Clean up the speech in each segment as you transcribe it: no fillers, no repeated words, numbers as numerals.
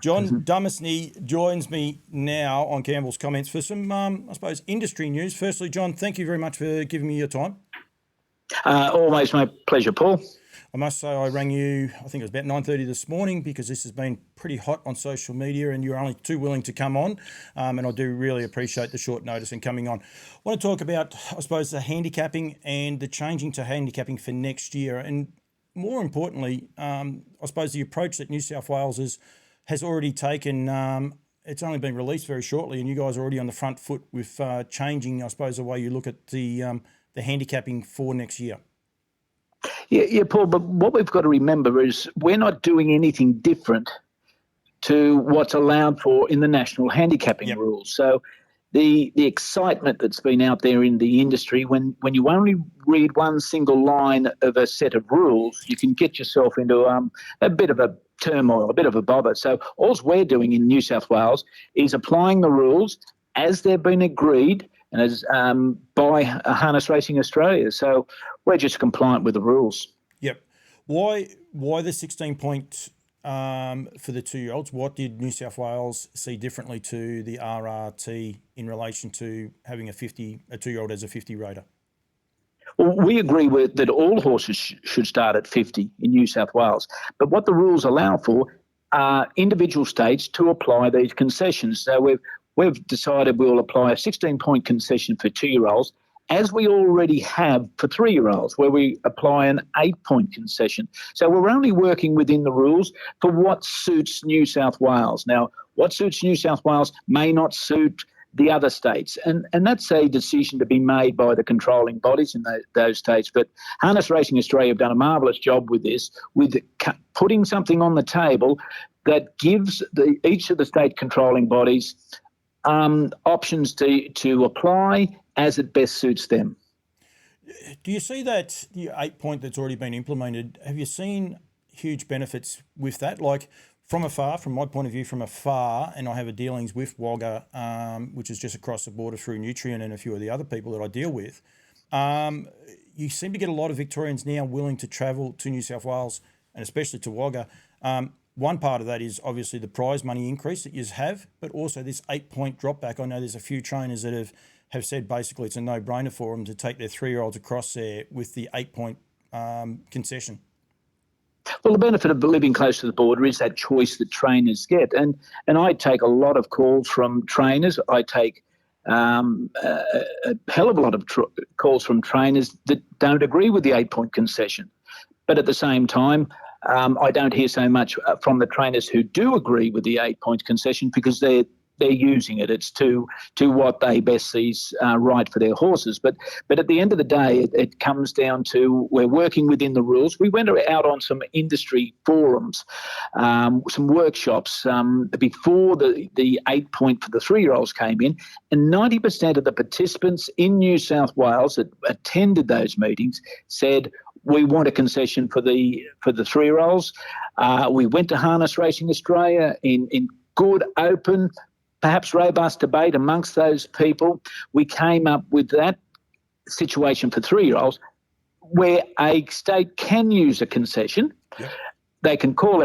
John Dumesny joins me now on Campbell's Comments for some, I suppose, industry news. Firstly, John, thank you very much for giving me your time. Always my pleasure, Paul. I must say I rang you, I think it was about 9:30 this morning, because this has been pretty hot on social media and you're only too willing to come on. And I do really appreciate the short notice and coming on. I want to talk about, I suppose, the handicapping and the changing to handicapping for next year. And more importantly, I suppose the approach that New South Wales has already taken. It's only been released very shortly and you guys are already on the front foot with changing, I suppose, the way you look at the handicapping for next year. Yeah, Paul, but what we've got to remember is we're not doing anything different to what's allowed for in the national handicapping rules. So the excitement that's been out there in the industry, when you only read one single line of a set of rules, you can get yourself into a bit of a turmoil, a bit of a bother. So all we're doing in New South Wales is applying the rules as they've been agreed and as by Harness Racing Australia. So we're just compliant with the rules. Yep. Why the 16-point for the 2-year-olds? What did New South Wales see differently to the RRT in relation to having a 2-year-old as a 50 rater? Well, we agree with that all horses should start at 50 in New South Wales. But what the rules allow for are individual states to apply these concessions. So we've decided we'll apply a 16-point concession for 2-year-olds, as we already have for 3-year-olds, where we apply an 8-point concession. So we're only working within the rules for what suits New South Wales. Now, what suits New South Wales may not suit the other states, and that's a decision to be made by the controlling bodies in those states. But Harness Racing Australia have done a marvellous job with this, with putting something on the table that gives each of the state controlling bodies options to apply as it best suits them. Do you see that the 8-point that's already been implemented, have you seen huge benefits with that? Like from afar, from my point of view, from afar, and I have a dealings with Wagga, which is just across the border through Nutrient and a few of the other people that I deal with, you seem to get a lot of Victorians now willing to travel to New South Wales and especially to Wagga. One part of that is obviously the prize money increase that you have, but also this 8-point drop back. I know there's a few trainers that have said basically it's a no-brainer for them to take their 3-year-olds across there with the 8-point concession. Well, the benefit of living close to the border is that choice that trainers get. And I take a lot of calls from trainers. I take a hell of a lot of calls from trainers that don't agree with the 8-point concession. But at the same time, I don't hear so much from the trainers who do agree with the 8-point concession because they're using it. It's to what they best sees right for their horses. But at the end of the day, it comes down to we're working within the rules. We went out on some industry forums, some workshops before the 8-point for the 3-year-olds came in, and 90% of the participants in New South Wales that attended those meetings said, we want a concession for the 3-year-olds. We went to Harness Racing Australia in good, open, perhaps robust debate amongst those people. We came up with that situation for 3-year-olds where a state can use a concession. Yep. They can call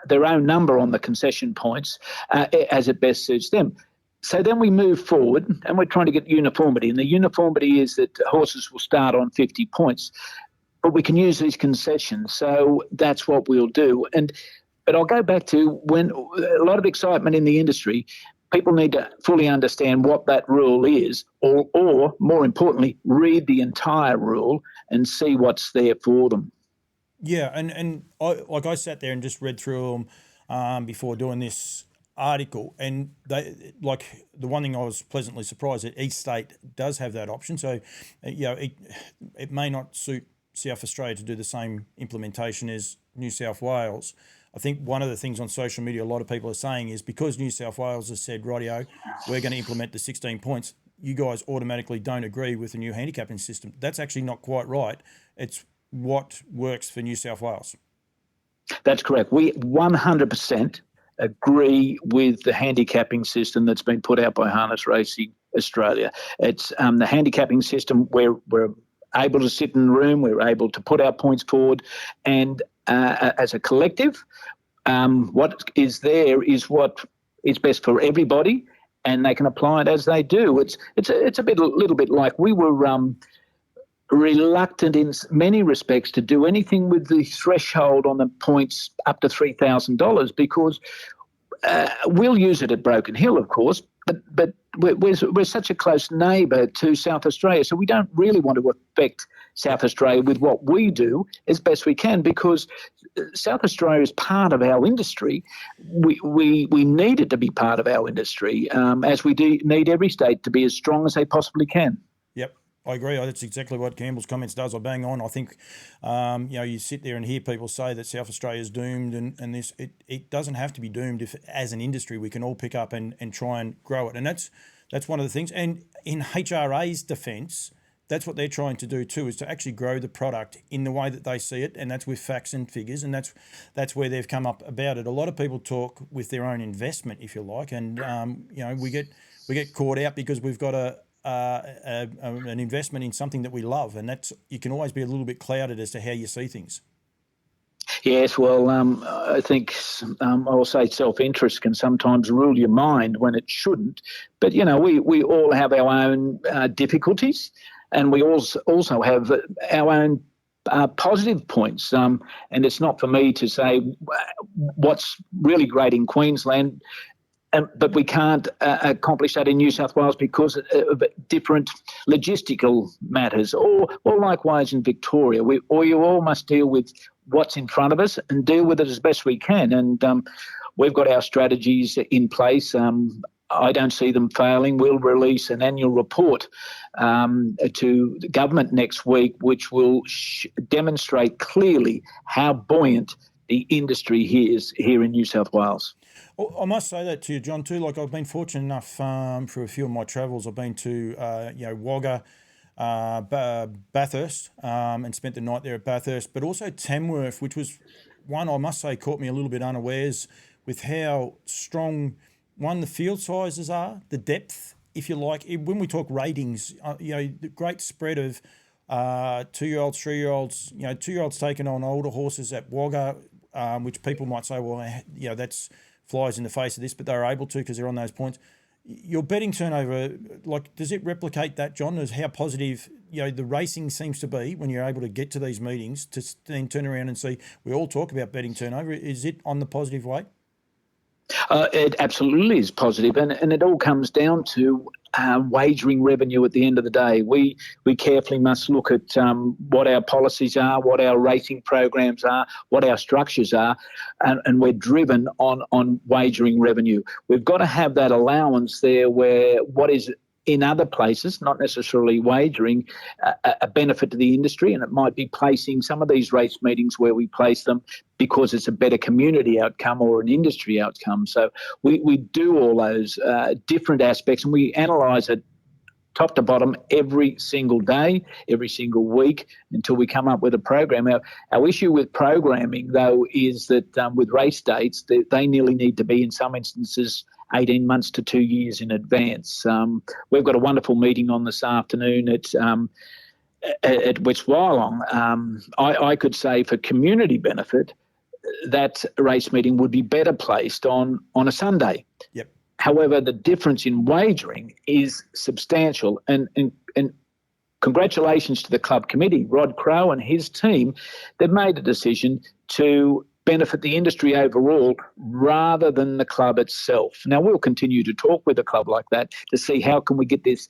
their own number on the concession points as it best suits them. So then we move forward and we're trying to get uniformity. And the uniformity is that horses will start on 50 points. But we can use these concessions, so that's what we'll do. But I'll go back to when a lot of excitement in the industry, people need to fully understand what that rule is, or more importantly, read the entire rule and see what's there for them. Yeah, and I sat there and just read through them before doing this article, and they, like, the one thing I was pleasantly surprised that each state does have that option. So, it may not suit South Australia to do the same implementation as New South Wales. I think one of the things on social media a lot of people are saying is because New South Wales has said, rightio, we're going to implement the 16 points, you guys automatically don't agree with the new handicapping system. That's actually not quite right. It's what works for New South Wales. That's correct. We 100% agree with the handicapping system that's been put out by Harness Racing Australia. It's the handicapping system where we're able to sit in the room, we're able to put our points forward, and as a collective, what is there is what is best for everybody, and they can apply it as they do. It's a little bit like we were reluctant in many respects to do anything with the threshold on the points up to $3,000 because we'll use it at Broken Hill, of course, but we're such a close neighbour to South Australia, so we don't really want to affect South Australia with what we do as best we can because South Australia is part of our industry. We need it to be part of our industry, as we need every state to be as strong as they possibly can. Yep. I agree. That's exactly what Campbell's comments does. I bang on. I think, you sit there and hear people say that South Australia is doomed and this, it doesn't have to be doomed if as an industry we can all pick up and try and grow it. And that's one of the things. And in HRA's defence, that's what they're trying to do too, is to actually grow the product in the way that they see it, and that's with facts and figures, and that's where they've come up about it. A lot of people talk with their own investment, if you like, and we get caught out because we've got an investment in something that we love, and that's you can always be a little bit clouded as to how you see things. Yes, well, I think I'll say self-interest can sometimes rule your mind when it shouldn't. But, we all have our own difficulties, and we also have our own positive points. And it's not for me to say what's really great in Queensland, but we can't accomplish that in New South Wales because of different logistical matters, or likewise in Victoria. You all must deal with what's in front of us and deal with it as best we can. And we've got our strategies in place. I don't see them failing. We'll release an annual report to the government next week, which will demonstrate clearly how buoyant the industry is here in New South Wales. Well, I must say that to you, John, too. Like, I've been fortunate enough for a few of my travels. I've been to, Wagga, Bathurst, and spent the night there at Bathurst, but also Tamworth, which was one I must say caught me a little bit unawares with how strong, the field sizes are, the depth, if you like. When we talk ratings, the great spread of 2-year-olds, 3-year-olds, 2-year-olds taking on older horses at Wagga, which people might say, well, that's flies in the face of this, but they're able to because they're on those points. Your betting turnover, does it replicate that, John, as how positive, the racing seems to be when you're able to get to these meetings to then turn around and see, we all talk about betting turnover. Is it on the positive way? It absolutely is positive, and it all comes down to wagering revenue at the end of the day. We carefully must look at what our policies are, what our racing programs are, what our structures are, and we're driven on wagering revenue. We've got to have that allowance there where what is in other places, not necessarily wagering, a benefit to the industry, and it might be placing some of these race meetings where we place them because it's a better community outcome or an industry outcome. So we do all those different aspects, and we analyse it top to bottom every single day, every single week until we come up with a program. Our issue with programming, though, is that with race dates, they nearly need to be, in some instances, 18 months to 2 years in advance. We've got a wonderful meeting on this afternoon at West Wyalong. I could say for community benefit, that race meeting would be better placed on a Sunday. Yep. However, the difference in wagering is substantial, and congratulations to the club committee, Rod Crow and his team. They've made a decision to benefit the industry overall rather than the club itself. Now, we'll continue to talk with a club like that to see how can we get this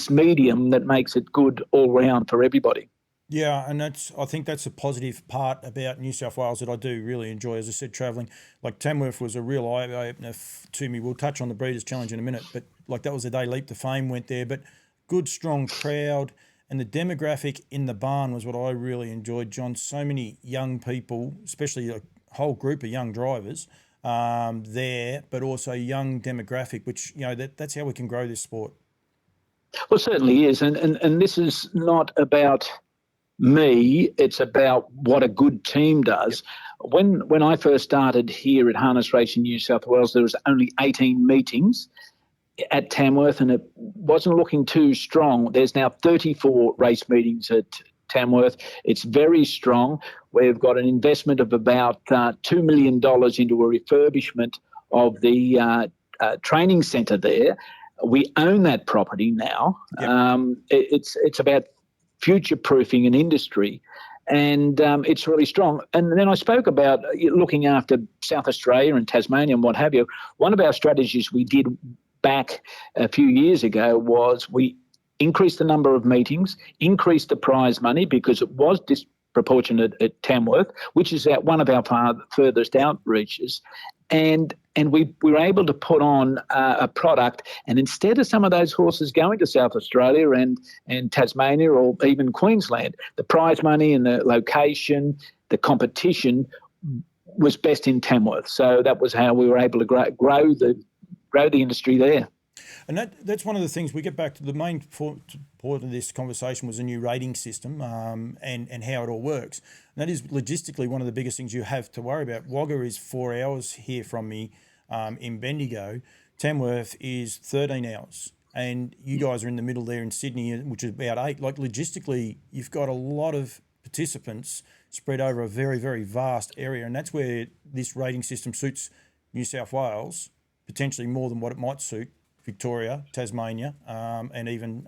medium that makes it good all round for everybody. Yeah, and I think that's a positive part about New South Wales that I do really enjoy. As I said, travelling, like Tamworth was a real eye-opener to me. We'll touch on the Breeders' Challenge in a minute, but that was a day leap to fame went there. But good, strong crowd, and the demographic in the barn was what I really enjoyed, John. So many young people, especially a whole group of young drivers there, but also young demographic, which, that's how we can grow this sport. Well, it certainly is, and this is not about me, it's about what a good team does. When I first started here at Harness Racing New South Wales, there was only 18 meetings at Tamworth, and it wasn't looking too strong. There's now 34 race meetings at Tamworth. It's very strong. We've got an investment of about $2 million into a refurbishment of the training centre there. We own that property now. Yep. It's about future-proofing an industry, and it's really strong. And then I spoke about looking after South Australia and Tasmania and what have you. One of our strategies we did back a few years ago was we increased the number of meetings, increased the prize money because it was disproportionate at Tamworth, which is one of our furthest outreaches. And we were able to put on a product, and instead of some of those horses going to South Australia and Tasmania or even Queensland, the prize money and the location, the competition was best in Tamworth. So that was how we were able to grow the industry there. And that's one of the things we get back to. The main point of this conversation was a new rating system and how it all works. And that is logistically one of the biggest things you have to worry about. Wagga is 4 hours here from me in Bendigo. Tamworth is 13 hours. And you guys are in the middle there in Sydney, which is about 8. Like logistically, you've got a lot of participants spread over a very, very vast area. And that's where this rating system suits New South Wales potentially more than what it might suit Victoria, Tasmania, and even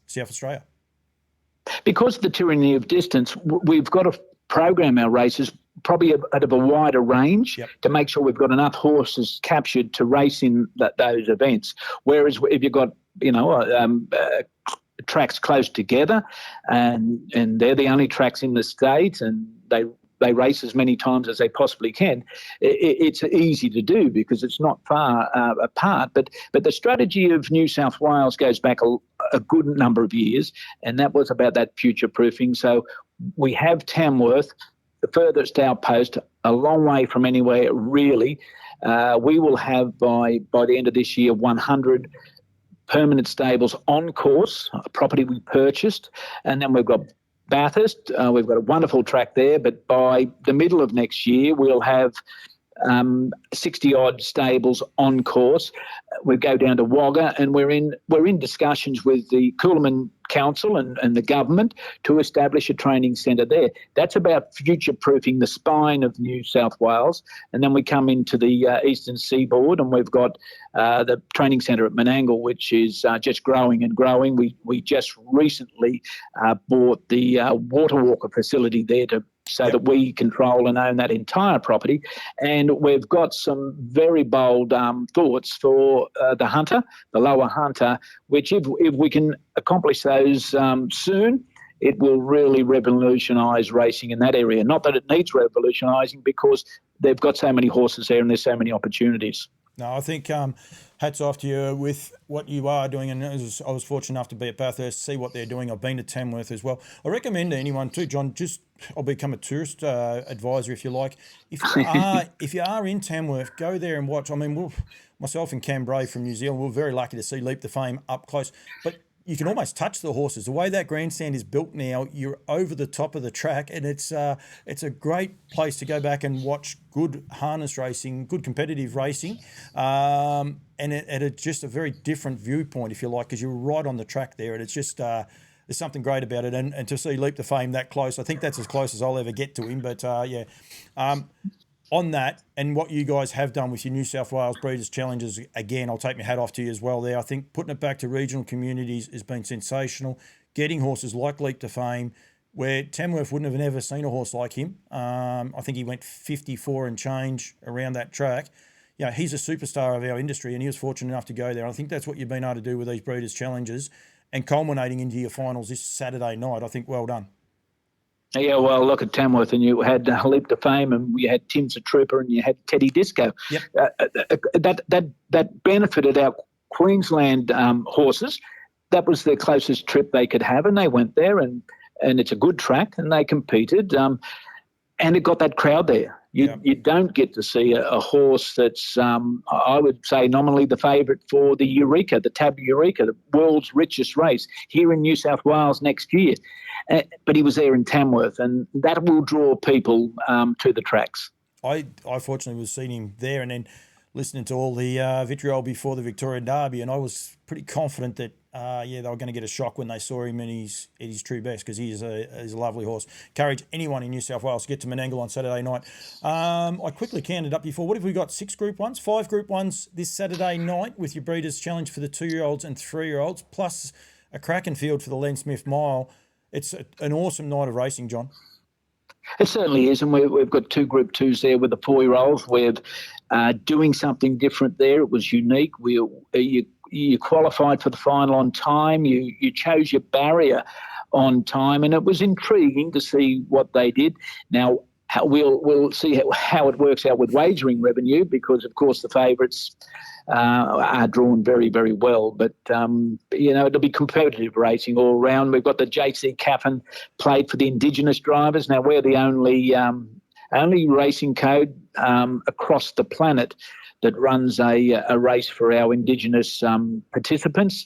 South Australia. Because of the tyranny of distance, we've got to program our races probably out of a wider range to make sure we've got enough horses captured to race in those events. Whereas if you've got, tracks close together and they're the only tracks in the state and they race as many times as they possibly can, it's easy to do because it's not far apart. But the strategy of New South Wales goes back a good number of years, and that was about that future-proofing. So we have Tamworth, the furthest outpost, a long way from anywhere really. We will have by the end of this year 100 permanent stables on course, a property we purchased, and then we've got Bathurst. We've got a wonderful track there, but by the middle of next year, we'll have 60-odd stables on course. We go down to Wagga, and we're in discussions with the Coolman Council and the government to establish a training centre there. That's about future-proofing the spine of New South Wales. And then we come into the eastern seaboard, and we've got the training centre at Menangle, which is just growing and growing. We just recently bought the water walker facility there so that we control and own that entire property. And we've got some very bold thoughts for the Hunter, the lower Hunter, which if we can accomplish those soon, it will really revolutionise racing in that area. Not that it needs revolutionising because they've got so many horses there and there's so many opportunities. No, I think hats off to you with what you are doing. And I was fortunate enough to be at Bathurst, see what they're doing. I've been to Tamworth as well. I recommend to anyone too, John, I'll become a tourist advisor if you like. If you are in Tamworth, go there and watch. I mean, myself and Cam Bray from New Zealand, we're very lucky to see Leap to Fame up close. But you can almost touch the horses. The way that grandstand is built now, you're over the top of the track, and it's a great place to go back and watch good harness racing, good competitive racing, and it's just a very different viewpoint, if you like, because you're right on the track there, and it's just there's something great about it. And to see Leap to Fame that close, I think that's as close as I'll ever get to him. But on that, and what you guys have done with your New South Wales Breeders' Challenges, again, I'll take my hat off to you as well there. I think putting it back to regional communities has been sensational. Getting horses like Leap to Fame, where Tamworth wouldn't have never seen a horse like him. I think he went 54 and change around that track. He's a superstar of our industry, and he was fortunate enough to go there. I think that's what you've been able to do with these Breeders' Challenges and culminating into your finals this Saturday night. I think well done. Yeah, well, look at Tamworth, and you had Leap to Fame, and you had Tim's a Trooper, and you had Teddy Disco. Yep. That benefited our Queensland horses. That was the closest trip they could have, and they went there, and it's a good track, and they competed, and it got that crowd there. You don't get to see a horse that's, I would say, nominally the favourite for the Eureka, the Tab Eureka, the world's richest race here in New South Wales next year. But he was there in Tamworth, and that will draw people to the tracks. I fortunately was seeing him there, and then listening to all the vitriol before the Victorian Derby, and I was pretty confident that they were going to get a shock when they saw him at his true best, because he's a lovely horse. Encourage anyone in New South Wales to get to Menangle on Saturday night. I quickly counted up before. What have we got? 6 Group 1s, 5 Group 1s this Saturday night with your Breeders' Challenge for the 2-year-olds and 3-year-olds, plus a cracking field for the Len Smith Mile. It's an awesome night of racing, John. It certainly is, and we've got 2 Group 2s there with the 4-year-olds. We're doing something different there. It was unique. You qualified for the final on time. You chose your barrier on time, and it was intriguing to see what they did. Now, we'll see how it works out with wagering revenue, because, of course, the favourites are drawn very, very well. But, it'll be competitive racing all round. We've got the JC Caffin played for the Indigenous drivers. Now, we're the only racing code across the planet that runs a race for our Indigenous participants.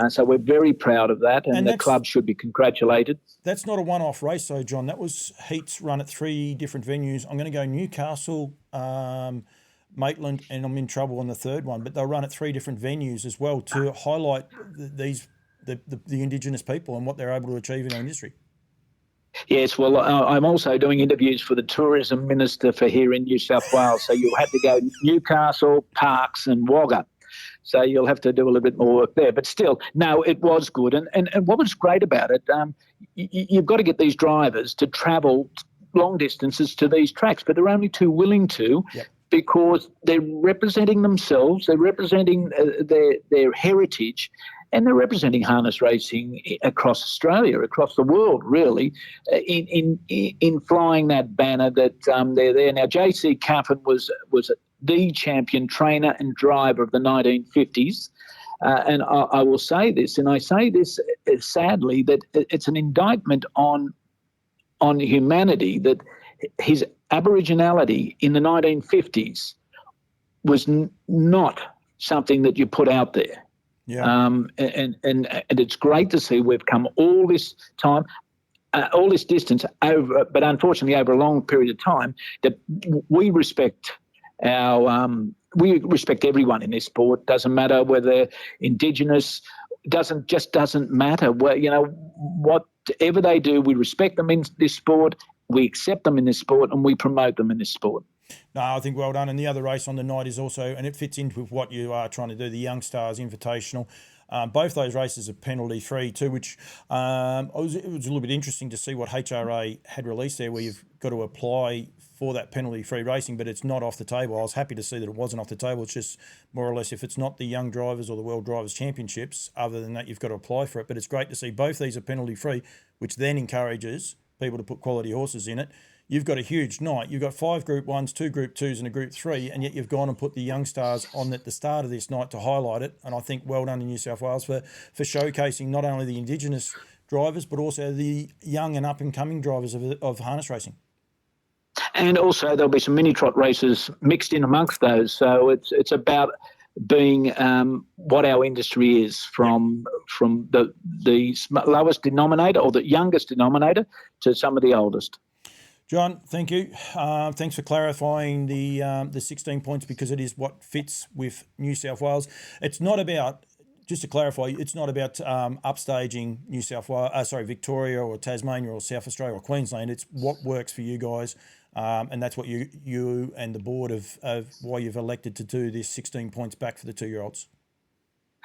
So we're very proud of that, and the club should be congratulated. That's not a one-off race, though, John. That was heats run at 3 different venues. I'm going to go Newcastle, Maitland, and I'm in trouble on the third one, but they'll run at 3 different venues as well to highlight the Indigenous people and what they're able to achieve in our industry. Yes, well, I'm also doing interviews for the Tourism Minister for here in New South Wales, so you'll have to go Newcastle, Parkes and Wagga. So you'll have to do a little bit more work there. But still, no, it was good. And what was great about it, you've got to get these drivers to travel long distances to these tracks, but they're only too willing to. Yep. Because they're representing themselves, they're representing their heritage, and they're representing harness racing across Australia, across the world, really, in flying that banner that they're there. Now, JC Caffin was the champion trainer and driver of the 1950s. And I will say this, and I say this sadly, that it's an indictment on humanity, that his Aboriginality in the 1950s was not something that you put out there. Yeah. And it's great to see we've come all this time, all this distance over, but unfortunately over a long period of time, that we respect we respect everyone in this sport. Doesn't matter whether Indigenous, doesn't matter. Whatever they do, we respect them in this sport. We accept them in this sport, and we promote them in this sport. No, I think well done. And the other race on the night is also, and it fits into with what you are trying to do, the Young Stars Invitational. Both those races are penalty-free too, which it was a little bit interesting to see what HRA had released there, where you've got to apply for that penalty-free racing, but it's not off the table. I was happy to see that it wasn't off the table. It's just more or less, if it's not the Young Drivers or the World Drivers Championships, other than that, you've got to apply for it. But it's great to see both these are penalty-free, which then encourages people to put quality horses in it. You've got a huge night. You've got 5 Group 1s, 2 Group 2s and a Group 3, and yet you've gone and put the Young Stars on at the start of this night to highlight it. And I think well done in New South Wales for showcasing not only the Indigenous drivers, but also the young and up-and-coming drivers of harness racing. And also there'll be some mini-trot races mixed in amongst those. So it's about being what our industry is, from the lowest denominator or the youngest denominator to some of the oldest. John, thank you. Thanks for clarifying the 16 points, because it is what fits with New South Wales. It's not about, just to clarify, it's not about upstaging New South Wales, Victoria or Tasmania or South Australia or Queensland. It's what works for you guys. And that's what you and the board of why you've elected to do this 16 points back for the 2-year-olds.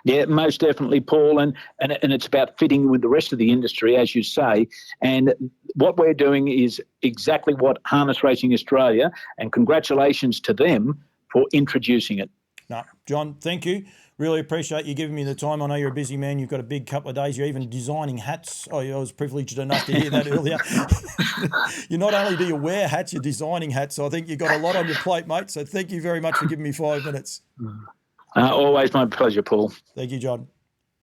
Yeah, most definitely, Paul, and it's about fitting with the rest of the industry, as you say. And what we're doing is exactly what Harness Racing Australia, and congratulations to them for introducing it. No, John, thank you. Really appreciate you giving me the time. I know you're a busy man. You've got a big couple of days. You're even designing hats. Oh, I was privileged enough to hear that earlier. You not only do you wear hats, you're designing hats. So I think you've got a lot on your plate, mate. So thank you very much for giving me 5 minutes. Always my pleasure, Paul. Thank you, John.